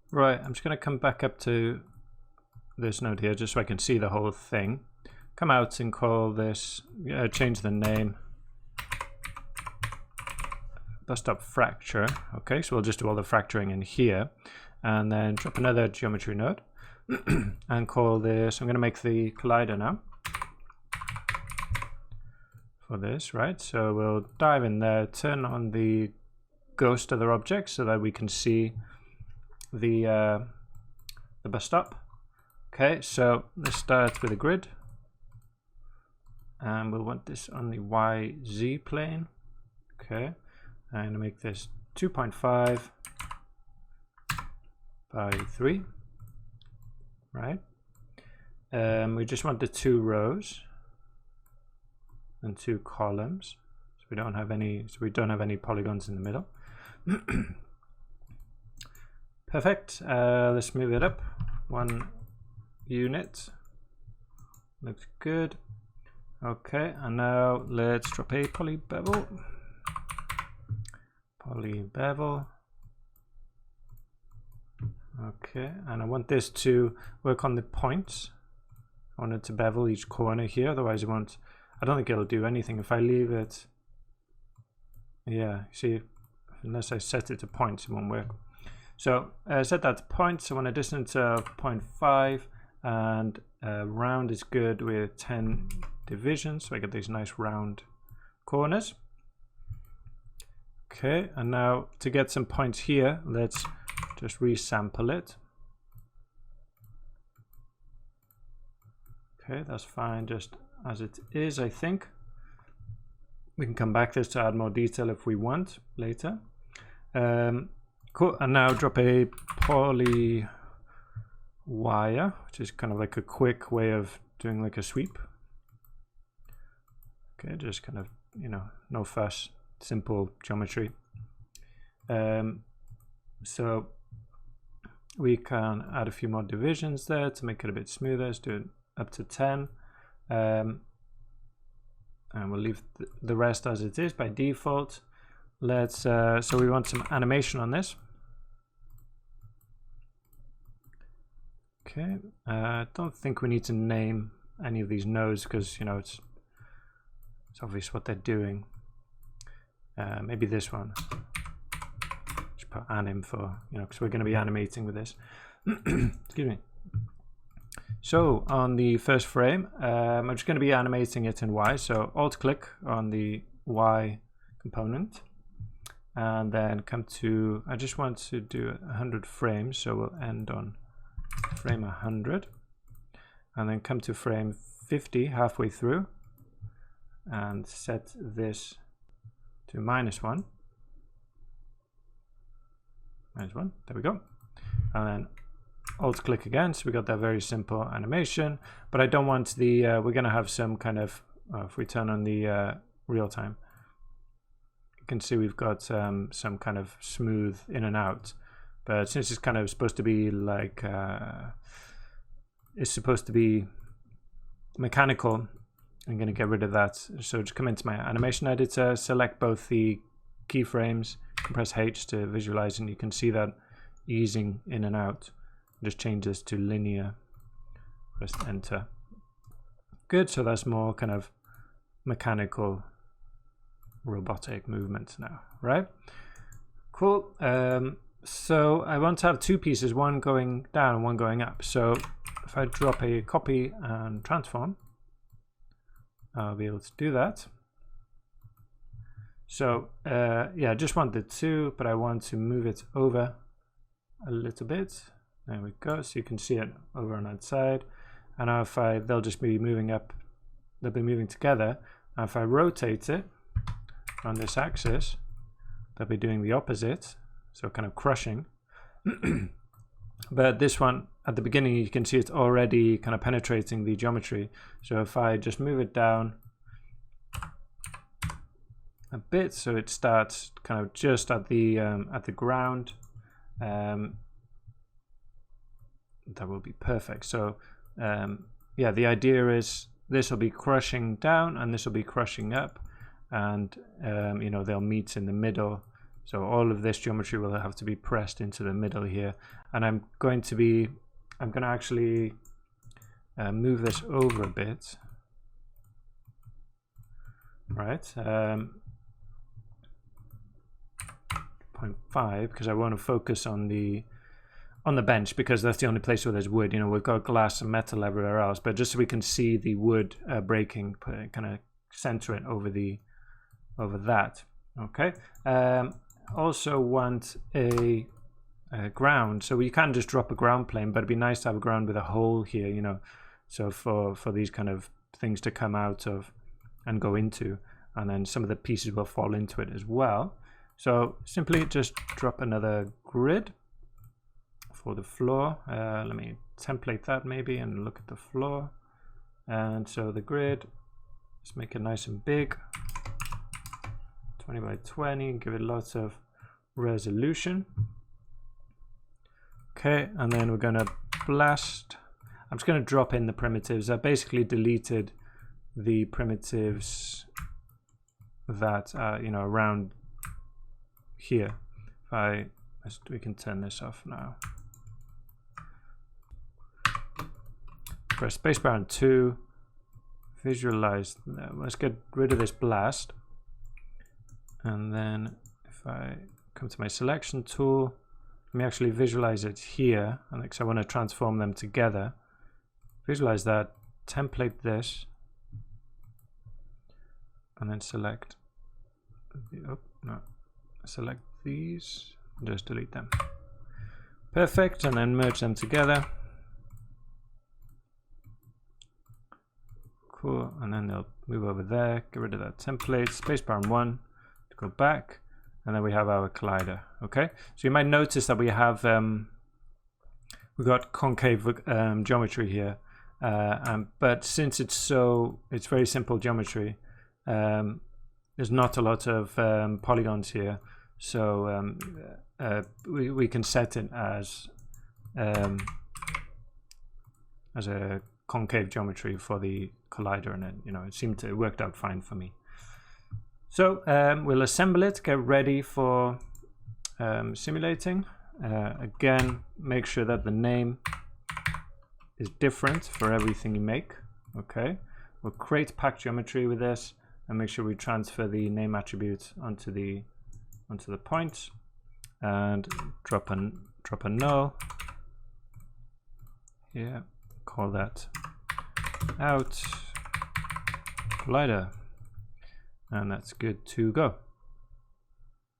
Right, I'm just going to come back up to this node here just so I can see the whole thing. Come out and call this, change the name, bust up fracture. Okay, so we'll just do all the fracturing in here, and then drop another geometry node and call this, I'm going to make the collider now for this, right? So we'll dive in there, turn on the ghost other objects so that we can see the bust up. Okay, so let's start with a grid, and we'll want this on the YZ plane. Okay, I'm going to make this 2.5 by 3, right? We just want the 2 rows and 2 columns, so we don't have any polygons in the middle. Perfect. Let's move it up 1 unit. Looks good. Okay, and now let's drop a poly bevel. Okay, and I want this to work on the points. I want it to bevel each corner here, otherwise it won't. I don't think it'll do anything if I leave it. Yeah, see, unless I set it to points, it won't work. So set that to points. I want a distance of 0.5, and round is good with 10 divisions, so I get these nice round corners. Okay, and now to get some points here, let's just resample it. Okay, that's fine just as it is, I think. We can come back to this to add more detail if we want later. Cool, and now drop a poly wire, which is kind of like a quick way of doing like a sweep. Okay, just kind of, you know, no fuss, simple geometry. So we can add a few more divisions there to make it a bit smoother. Let's do it up to 10. And we'll leave the rest as it is by default. Let's so we want some animation on this. Okay, I don't think we need to name any of these nodes because, you know, it's obvious what they're doing. Maybe this one. Just put anim for, you know, because we're going to be animating with this. Excuse me. So on the first frame, I'm just going to be animating it in Y. So alt click on the Y component, and then come to, I just want to do 100 frames. So we'll end on frame 100, and then come to frame 50 halfway through and set this to -1. -1, there we go. And then alt click again, so we got that very simple animation, but I don't want the we're going to have some kind of if we turn on the real time, you can see we've got some kind of smooth in and out, but since it's kind of supposed to be like it's supposed to be mechanical, I'm going to get rid of that. So just come into my animation editor, select both the keyframes, compress H to visualize, and you can see that easing in and out. Just change this to linear, press enter. Good, so that's more kind of mechanical robotic movement now, right? Cool. So I want to have 2 pieces, one going down and one going up. So if I drop a copy and transform, I'll be able to do that. So yeah, I just want the 2, but I want to move it over a little bit. There we go, so you can see it over on that side. And now if they'll just be moving up, they'll be moving together. Now if I rotate it on this axis, they'll be doing the opposite, so kind of crushing. But this one, at the beginning, you can see it's already kind of penetrating the geometry. So if I just move it down a bit, so it starts kind of just at the ground, that will be perfect. So yeah, the idea is this will be crushing down and this will be crushing up, and you know, they'll meet in the middle. So all of this geometry will have to be pressed into the middle here, and I'm going to actually move this over a bit, right? 0.5, because I want to focus on the bench, because that's the only place where there's wood. You know, we've got glass and metal everywhere else, but just so we can see the wood breaking, kind of center it over that. Okay. Also want a ground, so we can just drop a ground plane, but it'd be nice to have a ground with a hole here, you know, so for these kind of things to come out of and go into, and then some of the pieces will fall into it as well. So simply just drop another grid for the floor. Let me template that maybe and look at the floor. And so the grid, let's make it nice and big, 20 by 20, give it lots of resolution. Okay, and then we're going to blast. I'm just going to drop in the primitives. I basically deleted the primitives that you know, around here. We can turn this off now. Press spacebar and 2. Visualize. Let's get rid of this blast. And then if I come to my selection tool, let me actually visualize it here. And because I want to transform them together. Visualize that. Template this. And then select. Select these, just delete them. Perfect, and then merge them together. Cool, and then they'll move over there. Get rid of that template. Spacebar and 1 to go back, and then we have our collider. Okay, so you might notice that we have we've got concave geometry here, but since it's very simple geometry. There's not a lot of polygons here, so we can set it as a concave geometry for the collider, and it worked out fine for me. So we'll assemble it, get ready for simulating. Again, make sure that the name is different for everything you make. Okay, we'll create packed geometry with this. And make sure we transfer the name attribute onto the point, and drop a null. Yeah, call that out collider, and that's good to go.